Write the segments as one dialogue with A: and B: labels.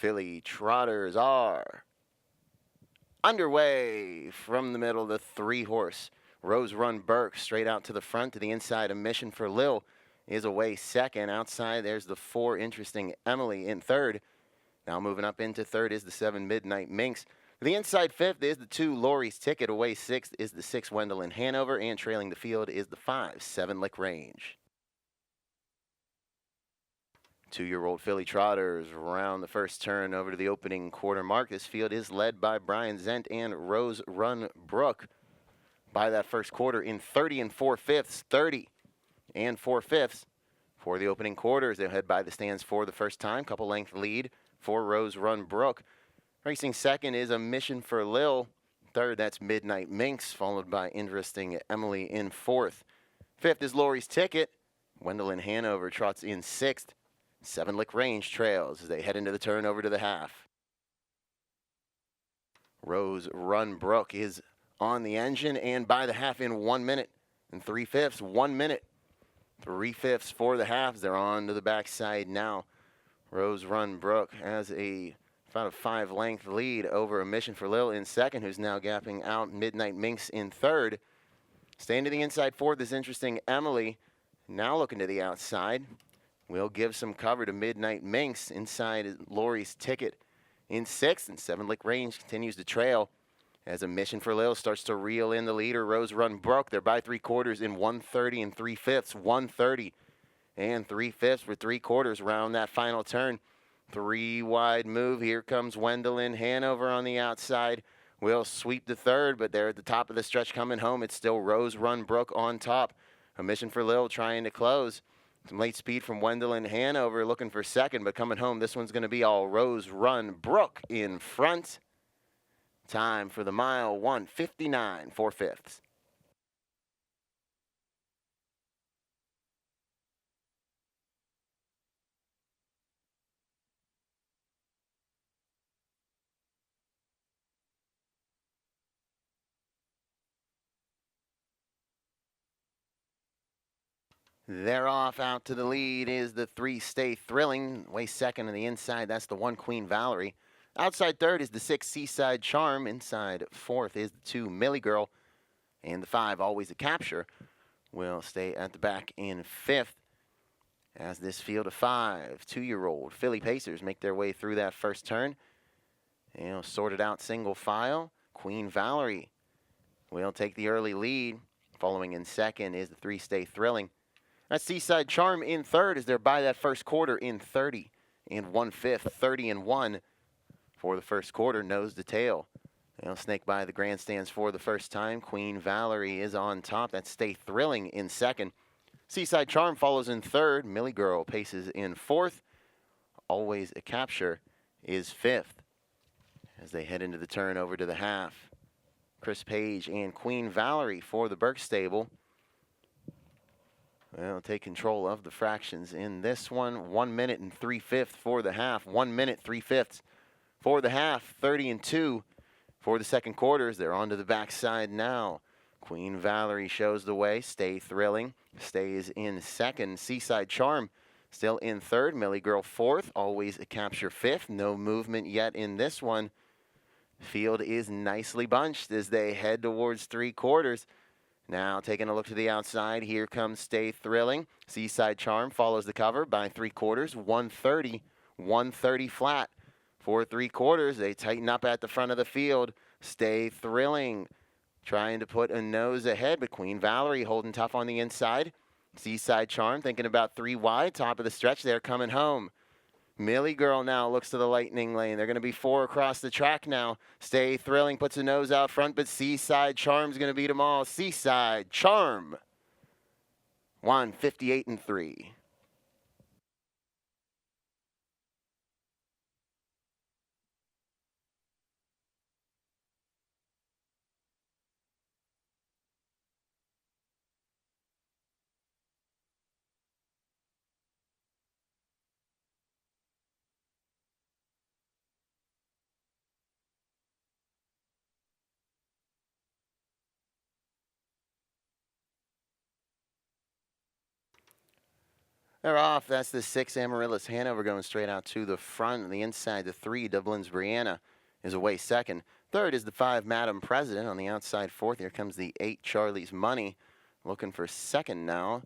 A: Philly Trotters are underway. From the middle, the 3-horse Rose Run Burke straight out to the front to the inside. A Mission for Lil is away second. Outside, there's the 4 Interesting Emily in third. Now moving up into third is the 7 Midnight Minx. The inside fifth is the 2 Lori's Ticket. Away sixth is the 6 Wendell in Hanover. And trailing the field is the 5 7 Lick Range. 2-year-old Philly Trotters round the first turn over to the opening quarter mark. This field is led by Brian Zent and Rose Run Brook by that first quarter in 30 4/5, 30 4/5 for the opening quarters. They'll head by the stands for the first time. Couple length lead for Rose Run Brook. Racing second is A Mission for Lil. Third, that's Midnight Minx, followed by Interesting Emily in fourth. Fifth is Lori's Ticket. Wendell in Hanover trots in sixth. 7 Lick Range trails as they head into the turn over to the half. Rose Run Brook is on the engine and by the half in 1 minute and 3/5, 1 minute. 3/5 for the halves. They're on to the backside now. Rose Run Brook has about a 5-length lead over A Mission for Lil in second, who's now gapping out Midnight Minx in third. Staying to the inside fourth is Interesting Emily. Now looking to the outside. We'll give some cover to Midnight Minx. Inside is Lori's Ticket in sixth, and 7 Lick Range continues to trail as A Mission for Lil starts to reel in the leader. Rose Run Brook, they're by 3/4 in 1:30 3/5, 1:30 3/5 for 3/4 around that final turn. 3 wide move. Here comes Wendell in Hanover on the outside. Will sweep the third, but they're at the top of the stretch coming home. It's still Rose Run Brook on top. A Mission for Lil trying to close. Some late speed from Wendell in Hanover looking for second, but coming home, this one's going to be all Rose Run Brook in front. Time for the mile, 1:59 4/5. They're off. Out to the lead is the 3 Stay Thrilling. Way second on the inside, that's the 1 Queen Valerie. Outside third is the 6 Seaside Charm. Inside fourth is the 2 Millie Girl. And the 5 Always a Capture will stay at the back in fifth. As this field of 5 2-year-old Philly Pacers make their way through that first turn. Sorted out single file. Queen Valerie will take the early lead. Following in second is the 3 Stay Thrilling. That's Seaside Charm in third as they're by that first quarter in 30 1/5, 30 1 for the first quarter, nose to tail. They'll snake by the grandstands for the first time. Queen Valerie is on top. That's Stay Thrilling in second. Seaside Charm follows in third. Millie Girl paces in fourth. Always a Capture is fifth as they head into the turn over to the half. Chris Page and Queen Valerie for the Burke stable. Well, take control of the fractions in this one. 1 minute and 3/5 for the half. 1 minute, 3/5 for the half. 30 2 for the second quarters. They're on to the backside now. Queen Valerie shows the way. Stay Thrilling stays in second. Seaside Charm still in third. Millie Girl fourth. Always a Capture fifth. No movement yet in this one. Field is nicely bunched as they head towards 3/4. Now taking a look to the outside, here comes Stay Thrilling. Seaside Charm follows the cover by 3/4, 130 flat. For 3/4, they tighten up at the front of the field. Stay Thrilling trying to put a nose ahead, but Queen Valerie holding tough on the inside. Seaside Charm thinking about 3 wide, top of the stretch, they're coming home. Millie Girl now looks to the lightning lane. They're going to be 4 across the track now. Stay Thrilling puts a nose out front, but Seaside Charm's going to beat them all. Seaside Charm, 1:58 3. They're off. That's the 6 Amaryllis Hanover going straight out to the front. On the inside, the 3 Dublin's Brianna is away second. Third is the 5 Madam President. On the outside, fourth. Here comes the 8 Charlie's Money. Looking for second now.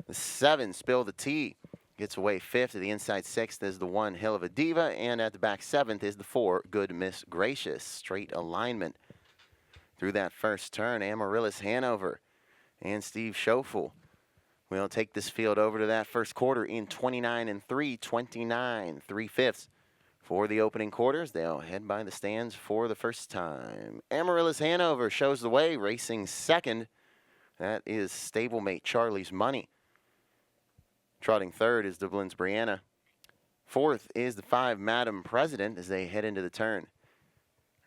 A: The 7 Spill the Tea gets away fifth. To the inside, sixth is the 1 Hill of a Diva. And at the back, seventh is the 4 Good Miss Gracious. Straight alignment through that first turn. Amaryllis Hanover and Steve Schofel will take this field over to that first quarter in 29 3, 29 3/5. For the opening quarters, they'll head by the stands for the first time. Amaryllis Hanover shows the way, racing second. That is stablemate Charlie's Money. Trotting third is Dublin's Brianna. Fourth is the 5 Madam President as they head into the turn.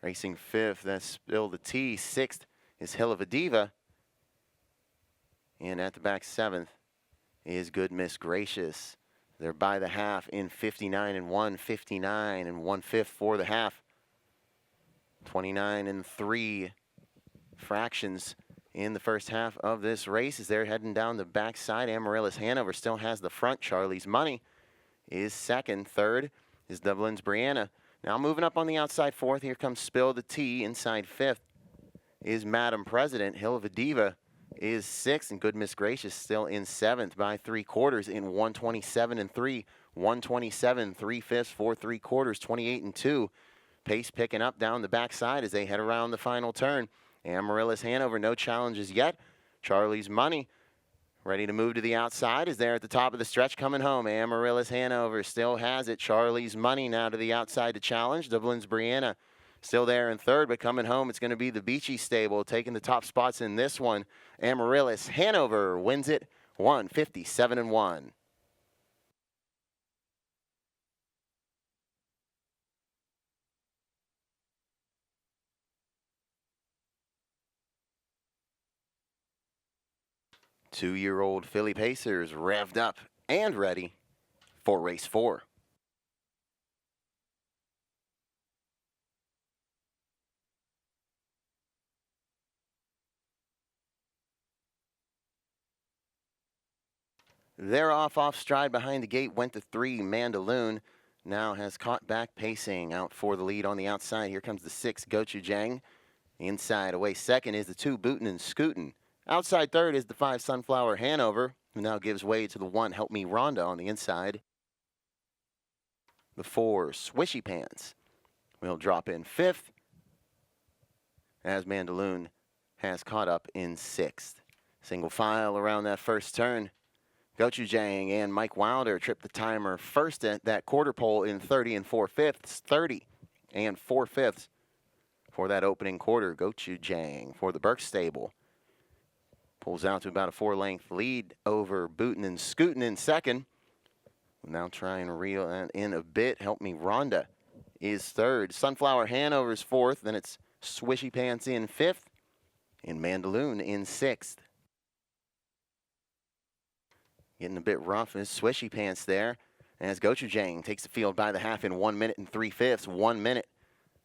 A: Racing fifth, that's Spill the Tea. Sixth is Hill of a Diva. And at the back, seventh is Good Miss Gracious. They're by the half in 59 1, 59 1/5 for the half. 29 3 fractions in the first half of this race as they're heading down the backside. Amaryllis Hanover still has the front. Charlie's Money is second. Third is Dublin's Brianna. Now moving up on the outside, fourth. Here comes Spill the Tea. Inside fifth is Madam President. Hill of a Diva is sixth, and Good Miss Gracious still in seventh by 3/4 in 127 3, 127 3/5 for 3/4, 28 2. Pace picking up down the backside as they head around the final turn. Amaryllis Hanover, no challenges yet. Charlie's Money ready to move to the outside is there at the top of the stretch coming home. Amaryllis Hanover still has it. Charlie's Money now to the outside to challenge. Dublin's Brianna still there in third, but coming home, it's going to be the Beachy stable taking the top spots in this one. Amaryllis Hanover wins it 157 1. Two-year-old filly pacers revved up and ready for race 4. They're off stride behind the gate. Went to 3 Mandaloon. Now has caught back pacing out for the lead on the outside. Here comes the 6 Gochujang. Inside away second is the 2 Bootin' and Scootin'. Outside third is the 5 Sunflower Hanover, who now gives way to the 1 Help Me Rhonda on the inside. The 4 Swishy Pants will drop in fifth as Mandaloon has caught up in sixth. Single file around that first turn. Gochujang and Mike Wilder trip the timer first at that quarter pole in 30 4/5, 30 4/5 for that opening quarter. Gochujang for the Burke stable pulls out to about a 4-length lead over Bootin' and Scootin' in second. We'll now try and reel that in a bit. Help Me Rhonda is third. Sunflower Hanover's fourth. Then it's Swishy Pants in fifth and Mandaloon in sixth. Getting a bit rough is Swishy Pants there as Gochujang takes the field by the half in 1 minute and 3/5. 1 minute,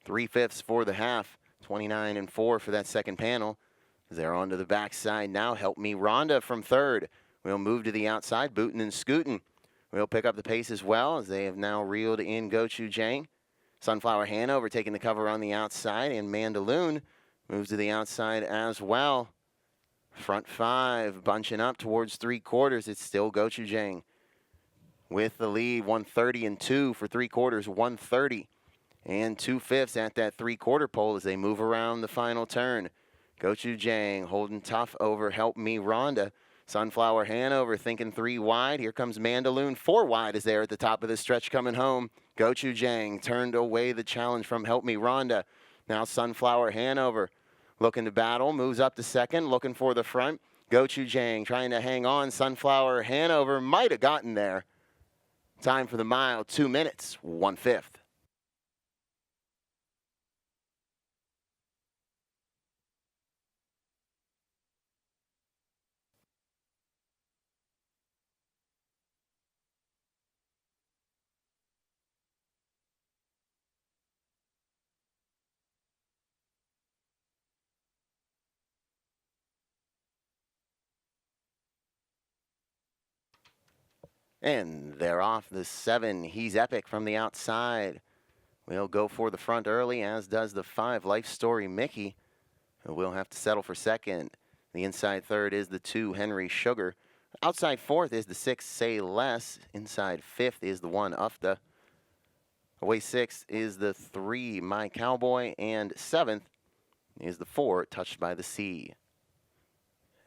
A: 3/5 for the half. 29 4 for that second panel. They're on to the backside now. Help Me Rhonda from third. We'll move to the outside. Bootin' and Scootin' will pick up the pace as well as they have now reeled in Gochujang. Sunflower Hanover taking the cover on the outside, and Mandaloon moves to the outside as well. Front 5 bunching up towards 3/4. It's still Gochujang with the lead. 130 2 for 3/4. 130 2/5 at that 3/4 pole as they move around the final turn. Gochujang holding tough over Help Me Rhonda. Sunflower Hanover thinking 3 wide. Here comes Mandaloon. 4 wide is there at the top of the stretch coming home. Gochujang turned away the challenge from Help Me Rhonda. Now Sunflower Hanover looking to battle. Moves up to second. Looking for the front. Gochujang trying to hang on. Sunflower Hanover might have gotten there. Time for the mile. 2 minutes, 1/5. And they're off the 7. He's Epic from the outside. We'll go for the front early, as does the 5, Life Story Mickey, who will have to settle for second. The inside third is the 2, Henry Sugar. Outside fourth is the 6, Say Less. Inside fifth is the 1, Ufta. Away sixth is the 3, My Cowboy. And seventh is the 4, Touched by the Sea.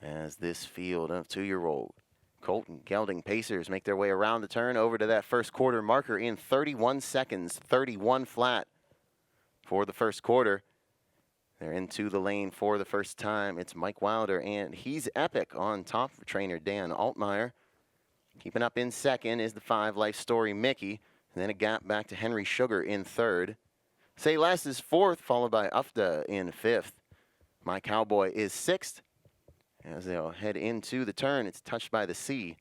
A: As this field of 2-year-old Colton Gelding Pacers make their way around the turn over to that first quarter marker in 31 seconds, 31 flat for the first quarter. They're into the lane for the first time. It's Mike Wilder, and he's Epic on top for trainer Dan Altmeyer. Keeping up in second is the 5, Life Story Mickey, and then a gap back to Henry Sugar in third. Say Less is fourth, followed by Ufta in fifth. My Cowboy is sixth. As they'll head into the turn, it's Touched by the Sea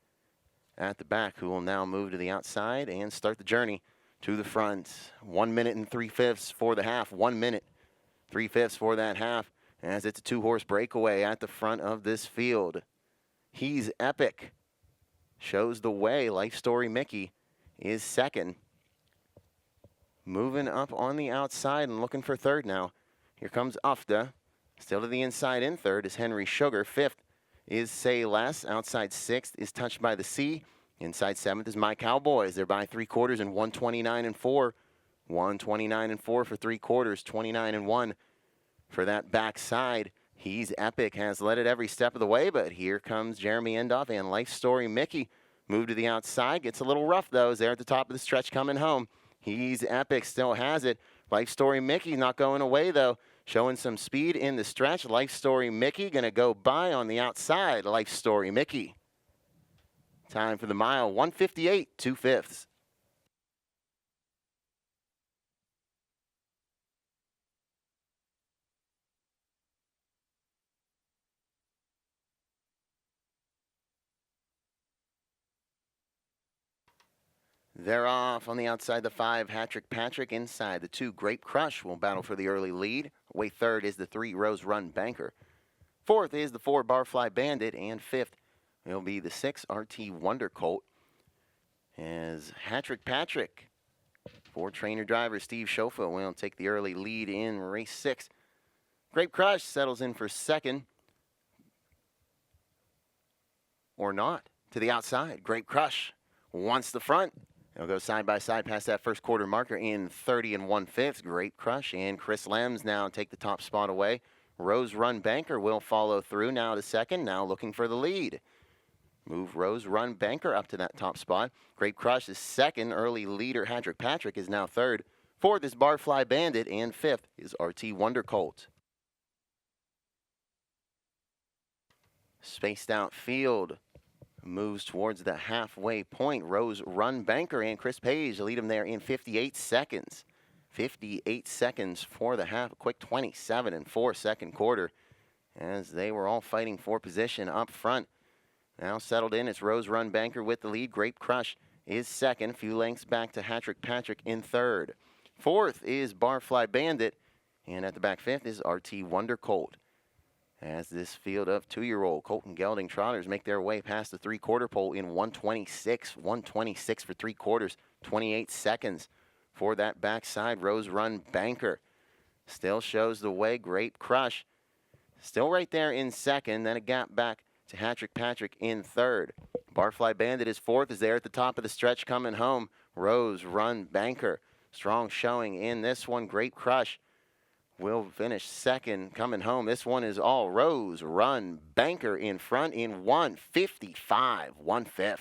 A: at the back, who will now move to the outside and start the journey to the front. 1 minute and 3/5 for the half. 1 minute, 3/5 for that half, as it's a 2-horse breakaway at the front of this field. He's Epic shows the way. Life Story Mickey is second. Moving up on the outside and looking for third now. Here comes Ufta. Still to the inside in third is Henry Sugar. Fifth is Say Less. Outside sixth is Touched by the Sea. Inside seventh is My Cowboys. They're by 3 quarters and 129-4. 129-4 for 3 quarters. 29-1 for that backside. He's Epic has led it every step of the way, but here comes Jeremy Endoff and Life Story Mickey. Move to the outside. Gets a little rough though. Is there at the top of the stretch coming home. He's Epic still has it. Life Story Mickey not going away though. Showing some speed in the stretch. Life Story Mickey going to go by on the outside. Life Story Mickey. Time for the mile, 1:58, 2/5. They're off on the outside, the 5, Hattrick Patrick. Inside, the 2, Grape Crush will battle for the early lead. Away third is the 3, Rose Run Banker. Fourth is the 4, Barfly Bandit. And fifth will be the 6, RT Wonder Colt. As Hattrick Patrick, for trainer driver Steve Schofield, will take the early lead in race 6. Grape Crush settles in for second. Or not. To the outside, Grape Crush wants the front. They'll go side by side past that first quarter marker in 30 1/5. Grape Crush and Chris Lems now take the top spot away. Rose Run Banker will follow through now to second, now looking for the lead. Move Rose Run Banker up to that top spot. Grape Crush is second. Early leader Hattrick Patrick is now third. Fourth is Barfly Bandit, and fifth is RT Wonder Colt. Spaced out field moves towards the halfway point. Rose Run Banker and Chris Page lead him there in 58 seconds. 58 seconds for the half. A quick 27-4 second quarter, as they were all fighting for position up front. Now settled in, it's Rose Run Banker with the lead. Grape Crush is second. A few lengths back to Hattrick Patrick in third. Fourth is Barfly Bandit. And at the back fifth is RT Wonder Colt. As this field of 2-year-old Colton Gelding trotters make their way past the 3-quarter pole in 126. 126 for 3 quarters. 28 seconds for that backside. Rose Run Banker still shows the way. Grape Crush still right there in second. Then a gap back to Hattrick Patrick in third. Barfly Bandit is fourth, is there at the top of the stretch coming home. Rose Run Banker. Strong showing in this one. Grape Crush will finish second coming home. This one is all Rose Run Banker in front in 1:55, 1/5.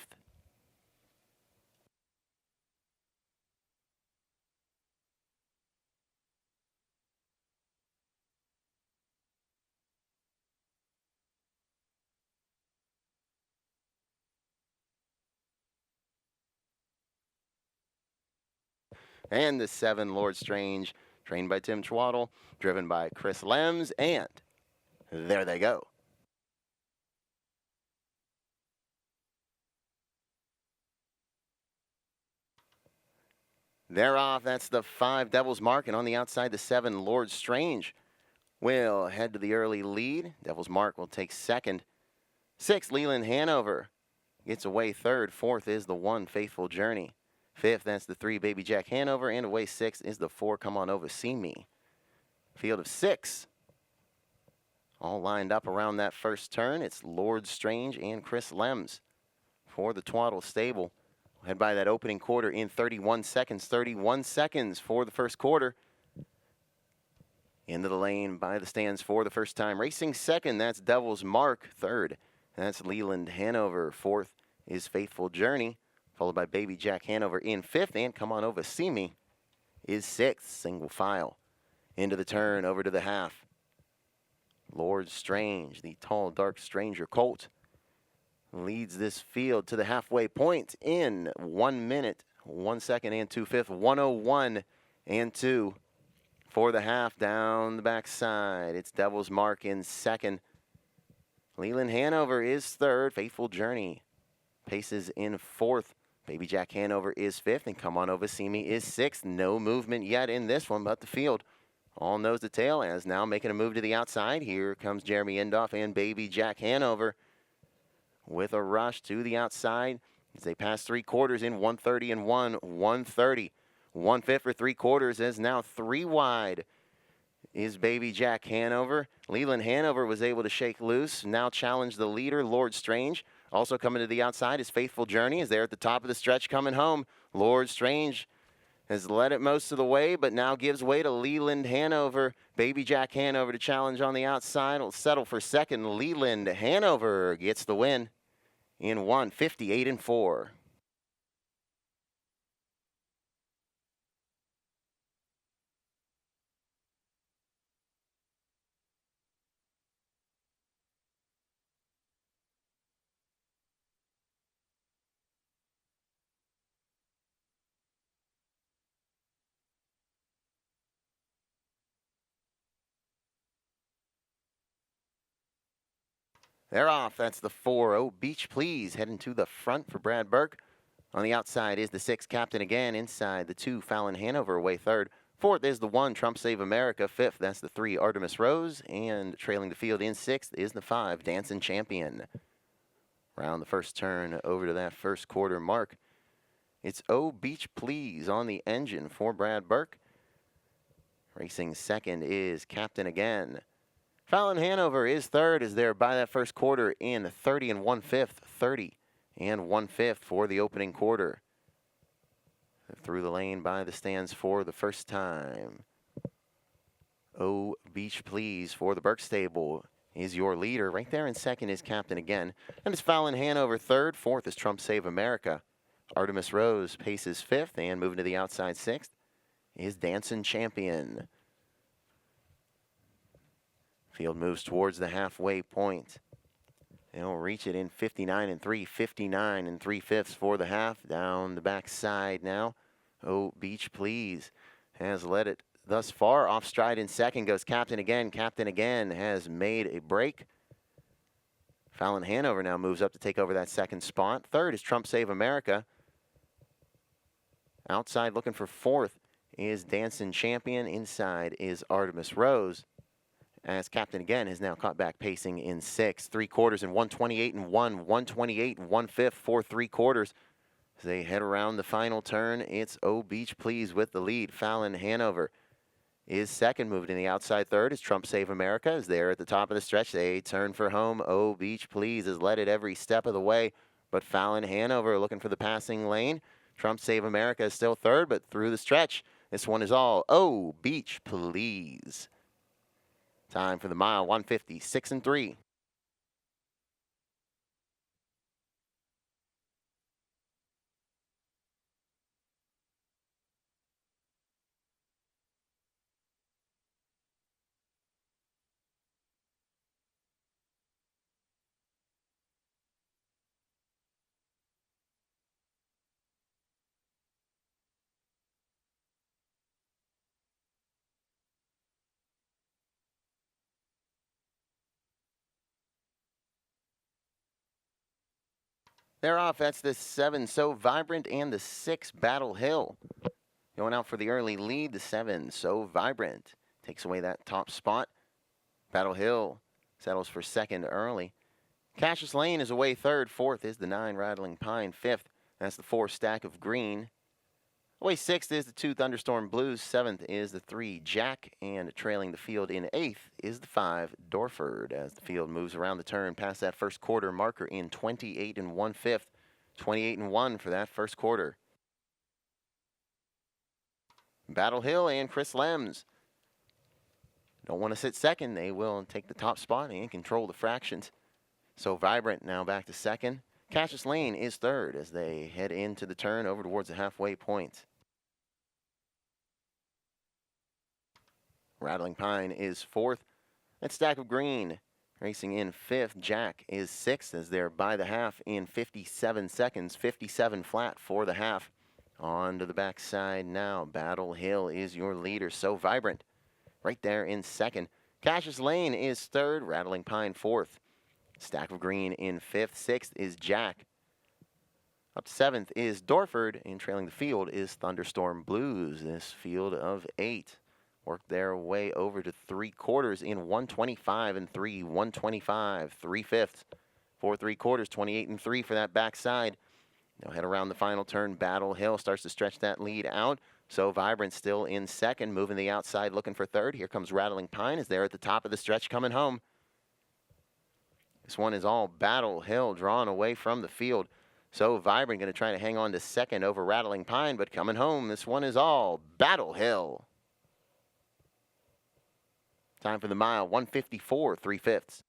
A: And the 7, Lord Strange, trained by Tim Twaddle, driven by Chris Lems, and there they go. They're off. That's the 5, Devil's Mark, and on the outside, the 7, Lord Strange will head to the early lead. Devil's Mark will take second. 6, Leland Hanover gets away third. Fourth is the 1, Faithful Journey. Fifth, that's the 3, Baby Jack Hanover. And away sixth is the 4, Come On Over, See Me. Field of 6. All lined up around that first turn. It's Lord Strange and Chris Lems for the Twaddle Stable. Head by that opening quarter in 31 seconds. 31 seconds for the first quarter. Into the lane by the stands for the first time. Racing second, that's Devil's Mark. Third, that's Leland Hanover. Fourth is Faithful Journey, followed by Baby Jack Hanover in fifth. And Come On Over, See Me is sixth. Single file into the turn, over to the half. Lord Strange, the tall, dark stranger colt, leads this field to the halfway point in 1 minute, 1 second and 2/5, 1:01 and 2 for the half. Down the backside, it's Devil's Mark in second. Leland Hanover is third. Faithful Journey paces in fourth. Baby Jack Hanover is fifth, and Come On Over, See Me is sixth. No movement yet in this one, but the field all nose to tail as now making a move to the outside. Here comes Jeremy Endoff and Baby Jack Hanover with a rush to the outside as they pass 3 quarters in 1:30 and 1:30. 1/5 for 3 quarters is now 3 wide is Baby Jack Hanover. Leland Hanover was able to shake loose, now challenge the leader, Lord Strange. Also coming to the outside is Faithful Journey as they're at the top of the stretch coming home. Lord Strange has led it most of the way, but now gives way to Leland Hanover. Baby Jack Hanover to challenge on the outside. Will settle for second. Leland Hanover gets the win in 1:58 and 4. They're off. That's the 4, Oh Beach Please, heading to the front for Brad Burke. On the outside is the 6, Captain Again. Inside, the 2, Fallon Hanover, away third. Fourth is the 1, Trump Save America. Fifth, that's the 3, Artemis Rose. And trailing the field in sixth is the 5, Dancing Champion. Round the first turn over to that first quarter mark. It's Oh Beach Please on the engine for Brad Burke. Racing second is Captain Again. Fallon Hanover is third as they're by that first quarter in 30 and 1/5, 30 and 1/5 for the opening quarter. Through the lane by the stands for the first time. Oh Beach Please for the Burke Stable is your leader. Right there in second is Captain Again. And it's Fallon Hanover third. Fourth is Trump Save America. Artemis Rose paces fifth, and moving to the outside sixth is Dancing Champion. Field moves towards the halfway point. They'll reach it in 59 and 3, 59 and 3/5 for the half. Down the backside now. Oh Beach Please has led it thus far. Off stride in second goes Captain Again. Captain Again has made a break. Fallon Hanover now moves up to take over that second spot. Third is Trump Save America. Outside looking for fourth is Dancing Champion. Inside is Artemis Rose. As Captain Again has now caught back pacing in sixth. 3 quarters in 1:28 and 1:28 and 1/5 for 3 quarters. As they head around the final turn, it's Oh Beach Please with the lead. Fallon Hanover is second. Moving to the outside third is Trump Save America. As they're at the top of the stretch, they turn for home. Oh Beach Please has led it every step of the way, but Fallon Hanover looking for the passing lane. Trump Save America is still third, but through the stretch, this one is all Oh Beach Please. Time for the mile, 1:56 and 3. They're off. That's the 7, So Vibrant, and the 6, Battle Hill. Going out for the early lead, the 7, So Vibrant, takes away that top spot. Battle Hill settles for second early. Cassius Lane is away third. Fourth is the 9 Rattling Pine. Fifth, that's the 4 Stack of Green. Away sixth is the 2 Thunderstorm Blues. Seventh is the 3 Jack. And trailing the field in eighth is the 5 Dorford as the field moves around the turn past that first quarter marker in 28 1/5. 28 1 for that first quarter. Battle Hill and Chris Lems don't want to sit second. They will take the top spot and control the fractions. So Vibrant now back to second. Cassius Lane is third as they head into the turn over towards the halfway point. Rattling Pine is fourth. And Stack of Green racing in fifth. Jack is sixth as they're by the half in 57 seconds. 57 flat for the half. On to the backside now. Battle Hill is your leader. So Vibrant right there in second. Cassius Lane is third. Rattling Pine fourth. Stack of Green in fifth. Sixth is Jack. Up to seventh is Dorford, and trailing the field is Thunderstorm Blues. This field of 8 worked their way over to 3/4 in 125 3. 125 3/5. 4 3/4, 28 3 for that backside. They'll head around the final turn. Battle Hill starts to stretch that lead out. So Vibrant still in second, moving the outside, looking for third. Here comes Rattling Pine as they're at the top of the stretch coming home. This one is all Battle Hill drawn away from the field. So Vibrant going to try to hang on to second over Rattling Pine, but coming home, this one is all Battle Hill. Time for the mile, 154 3/5.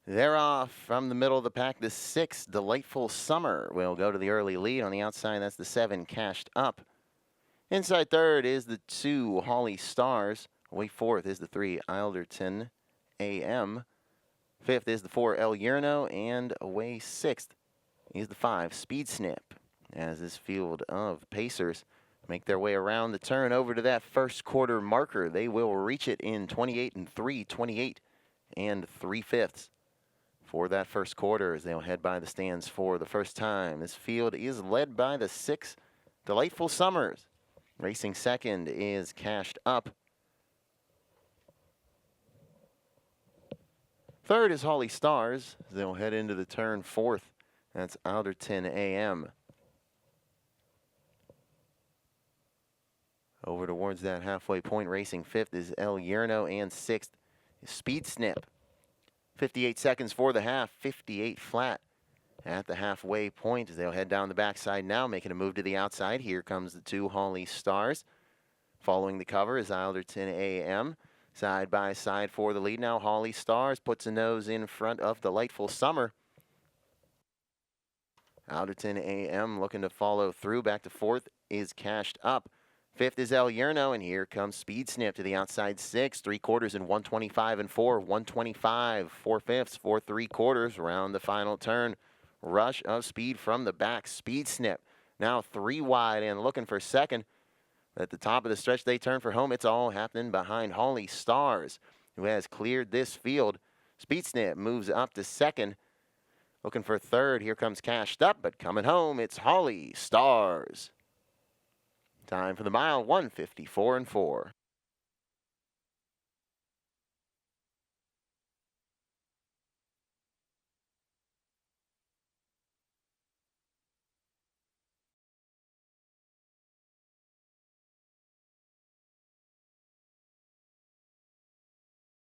A: They're off from the middle of the pack. The 6 Delightful Summer will go to the early lead. On the outside, that's the 7 Cashed Up. Inside third is the 2 Holly Stars. Away fourth is the 3 Ilderton AM. Fifth is the 4 El Yerno. And away sixth is the 5 Speed Snip. As this field of Pacers make their way around the turn over to that first quarter marker, they will reach it in 28 3, 28 3/5. For that first quarter as they'll head by the stands for the first time. This field is led by the 6 Delightful Summers. Racing second is Cashed Up. Third is Holly Stars. They'll head into the turn. Fourth, that's Alderton AM. Over towards that halfway point, racing fifth is El Yerno, and sixth is Speed Snip. 58 seconds for the half, 58 flat at the halfway point as they'll head down the backside now, making a move to the outside. Here comes the 2 Holly Stars. Following the cover is Alderton AM. Side by side for the lead now. Holly Stars puts a nose in front of Delightful Summer. Alderton AM looking to follow through. Back to fourth is Cashed Up. Fifth is El Yerno, and here comes Speed Snip to the outside 6. 3/4 in 125 4. 125 4/5, 4 3/4 around the final turn. Rush of speed from the back. Speed Snip now 3 wide and looking for second. At the top of the stretch, they turn for home. It's all happening behind Holly Stars, who has cleared this field. Speed Snip moves up to second. Looking for third. Here comes Cashed Up, but coming home, it's Holly Stars. Time for the mile, 154 4.